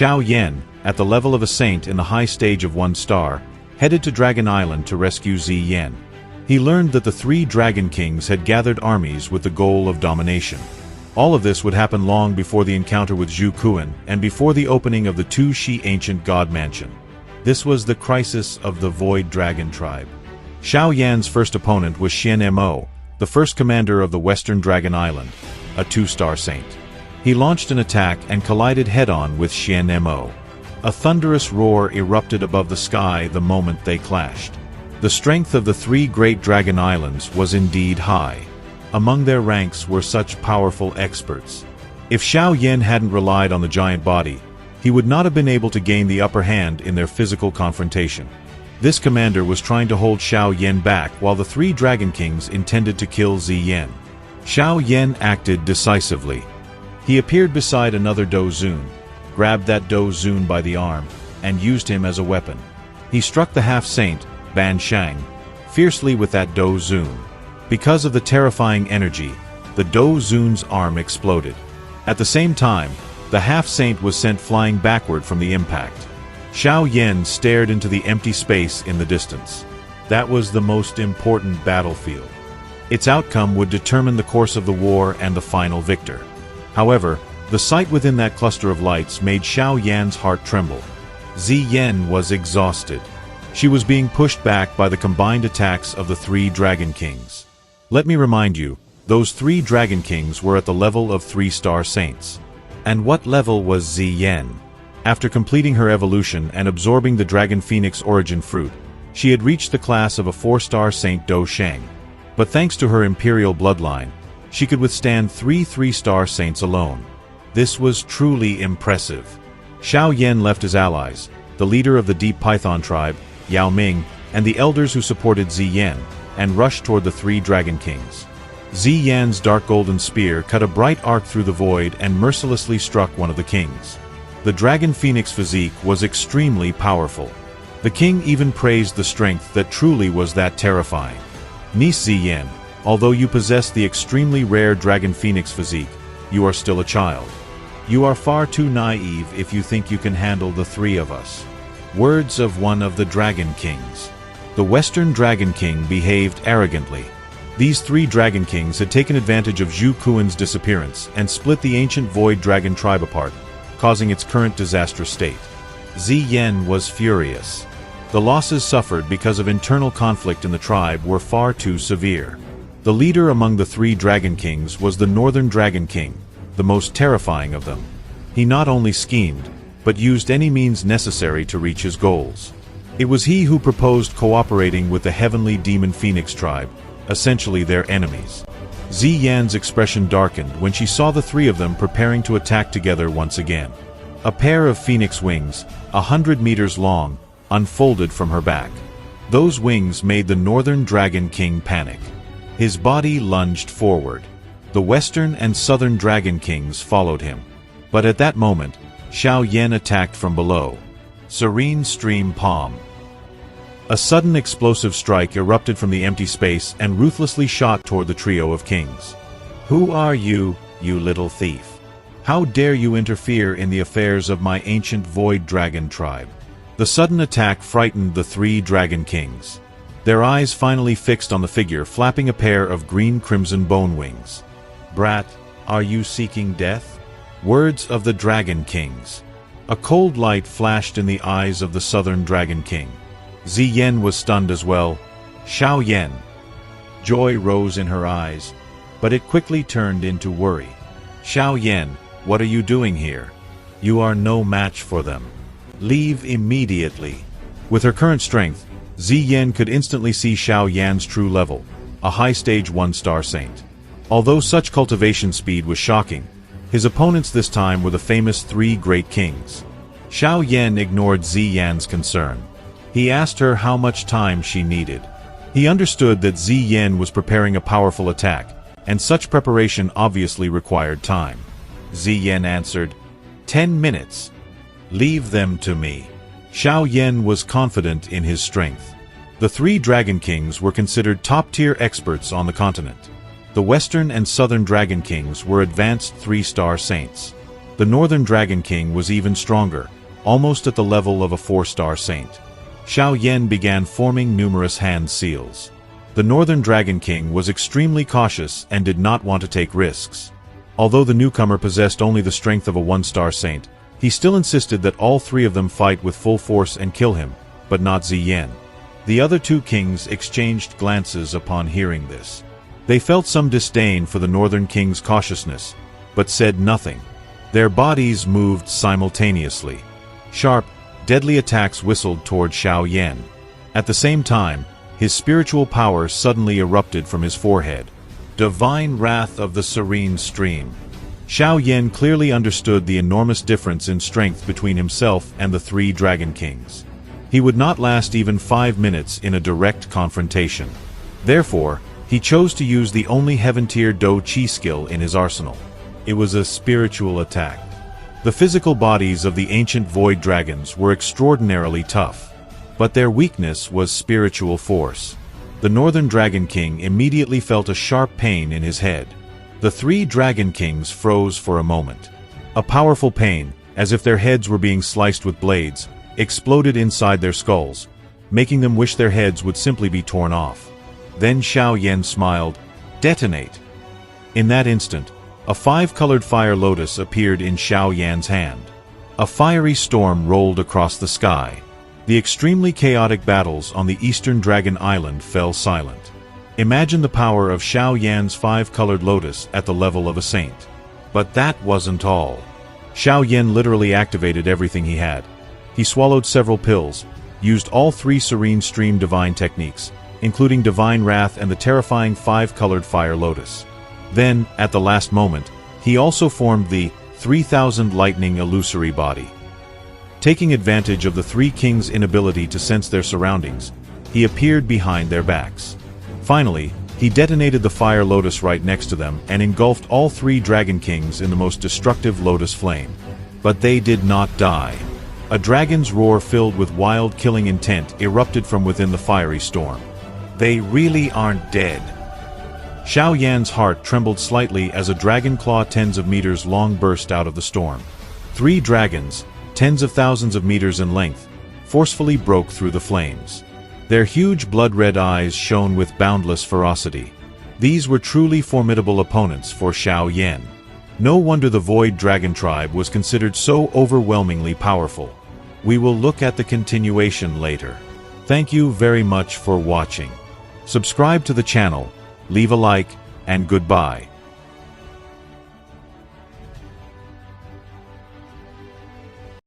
Xiao Yan, at the level of a saint in the high stage of 1 star, headed to Dragon Island to rescue Ziyan. He learned that the 3 Dragon Kings had gathered armies with the goal of domination. All of this would happen long before the encounter with Zhu Kuan and before the opening of the 2 Shi ancient god mansion. This was the crisis of the Void Dragon tribe. Xiao Yan's first opponent was Shen Mo, the first commander of the Western Dragon Island, a 2-star saint. He launched an attack and collided head-on with Shen Mo. A thunderous roar erupted above the sky the moment they clashed. The strength of the 3 great Dragon Islands was indeed high. Among their ranks were such powerful experts. If Xiao Yan hadn't relied on the giant body, he would not have been able to gain the upper hand in their physical confrontation. This commander was trying to hold Xiao Yan back while the 3 Dragon Kings intended to kill Ziyan. Xiao Yan acted decisively. He appeared beside another Douzun, grabbed that Douzun by the arm, and used him as a weapon. He struck the half-saint, Ban Sheng, fiercely with that Douzun. Because of the terrifying energy, the Douzun's arm exploded. At the same time, the half-saint was sent flying backward from the impact. Xiao Yan stared into the empty space in the distance. That was the most important battlefield. Its outcome would determine the course of the war and the final victor. However, the sight within that cluster of lights made Xiao Yan's heart tremble. Ziyan was exhausted. She was being pushed back by the combined attacks of the 3 Dragon Kings. Let me remind you, those 3 Dragon Kings were at the level of 3-star saints. And what level was Ziyan? After completing her evolution and absorbing the Dragon Phoenix origin fruit, she had reached the class of a 4-star saint Do Sheng. But thanks to her imperial bloodline, she could withstand 3 3-star saints alone. This was truly impressive. Xiao Yan left his allies, the leader of the Deep Python tribe, Yao Ming, and the elders who supported Ziyan, and rushed toward the 3 Dragon Kings. Ziyan's dark golden spear cut a bright arc through the void and mercilessly struck one of the kings. The Dragon Phoenix physique was extremely powerful. The king even praised the strength that truly was that terrifying. Niece Ziyan, although you possess the extremely rare Dragon Phoenix physique, you are still a child. You are far too naive if you think you can handle the 3 of us. Words of one of the Dragon Kings. The Western Dragon King behaved arrogantly. These 3 Dragon Kings had taken advantage of Zhu Kuan's disappearance and split the ancient Void Dragon tribe apart, causing its current disastrous state. Ziyan was furious. The losses suffered because of internal conflict in the tribe were far too severe. The leader among the 3 Dragon Kings was the Northern Dragon King, the most terrifying of them. He not only schemed, but used any means necessary to reach his goals. It was he who proposed cooperating with the Heavenly Demon Phoenix tribe, essentially their enemies. Ziyan's expression darkened when she saw the 3 of them preparing to attack together once again. A pair of phoenix wings, 100 meters long, unfolded from her back. Those wings made the Northern Dragon King panic. His body lunged forward. The Western and Southern Dragon Kings followed him. But at that moment, Xiao Yan attacked from below. Serene Stream Palm. A sudden explosive strike erupted from the empty space and ruthlessly shot toward the trio of kings. Who are you, you little thief? How dare you interfere in the affairs of my ancient Void Dragon tribe? The sudden attack frightened the 3 Dragon Kings. Their eyes finally fixed on the figure flapping a pair of green-crimson bone wings. Brat, are you seeking death? Words of the Dragon Kings. A cold light flashed in the eyes of the Southern Dragon King. Ziyan was stunned as well. Xiao Yan. Joy rose in her eyes, but it quickly turned into worry. Xiao Yan, what are you doing here? You are no match for them. Leave immediately. With her current strength, Ziyan could instantly see Xiao Yan's true level, a high-stage 1-star saint. Although such cultivation speed was shocking, his opponents this time were the famous 3 Great Kings. Xiao Yan ignored Ziyan's concern. He asked her how much time she needed. He understood that Ziyan was preparing a powerful attack, and such preparation obviously required time. Ziyan answered, 10 minutes. Leave them to me. Xiao Yan was confident in his strength. The 3 Dragon Kings were considered top-tier experts on the continent. The Western and Southern Dragon Kings were advanced 3-star saints. The Northern Dragon King was even stronger, almost at the level of a 4-star saint. Xiao Yan began forming numerous hand seals. The Northern Dragon King was extremely cautious and did not want to take risks. Although the newcomer possessed only the strength of a 1-star saint, he still insisted that all 3 of them fight with full force and kill him, but not Ziyan. The other 2 kings exchanged glances upon hearing this. They felt some disdain for the Northern King's cautiousness, but said nothing. Their bodies moved simultaneously. Sharp, deadly attacks whistled toward Xiao Yan. At the same time, his spiritual power suddenly erupted from his forehead. Divine wrath of the serene stream. Xiao Yan clearly understood the enormous difference in strength between himself and the 3 Dragon Kings. He would not last even 5 minutes in a direct confrontation. Therefore, he chose to use the only heaven-tier Do Chi skill in his arsenal. It was a spiritual attack. The physical bodies of the ancient void dragons were extraordinarily tough, but their weakness was spiritual force. The Northern Dragon King immediately felt a sharp pain in his head. The 3 Dragon Kings froze for a moment. A powerful pain, as if their heads were being sliced with blades, exploded inside their skulls, making them wish their heads would simply be torn off. Then Xiao Yan smiled. Detonate. In that instant, a 5-colored fire lotus appeared in Xiao Yan's hand. A fiery storm rolled across the sky. The extremely chaotic battles on the Eastern Dragon Island fell silent. Imagine the power of Xiao Yan's 5-colored lotus at the level of a saint. But that wasn't all. Xiao Yan literally activated everything he had. He swallowed several pills, used all 3 Serene Stream Divine techniques, including Divine Wrath and the terrifying 5-colored Fire Lotus. Then, at the last moment, he also formed the 3000 Lightning Illusory Body. Taking advantage of the 3 kings' inability to sense their surroundings, he appeared behind their backs. Finally, he detonated the Fire Lotus right next to them and engulfed all 3 Dragon Kings in the most destructive Lotus Flame. But they did not die. A dragon's roar filled with wild killing intent erupted from within the fiery storm. They really aren't dead. Xiao Yan's heart trembled slightly as a dragon claw tens of meters long burst out of the storm. 3 dragons, tens of thousands of meters in length, forcefully broke through the flames. Their huge blood-red eyes shone with boundless ferocity. These were truly formidable opponents for Xiao Yan. No wonder the Void Dragon Tribe was considered so overwhelmingly powerful. We will look at the continuation later. Thank you very much for watching. Subscribe to the channel, leave a like, and goodbye.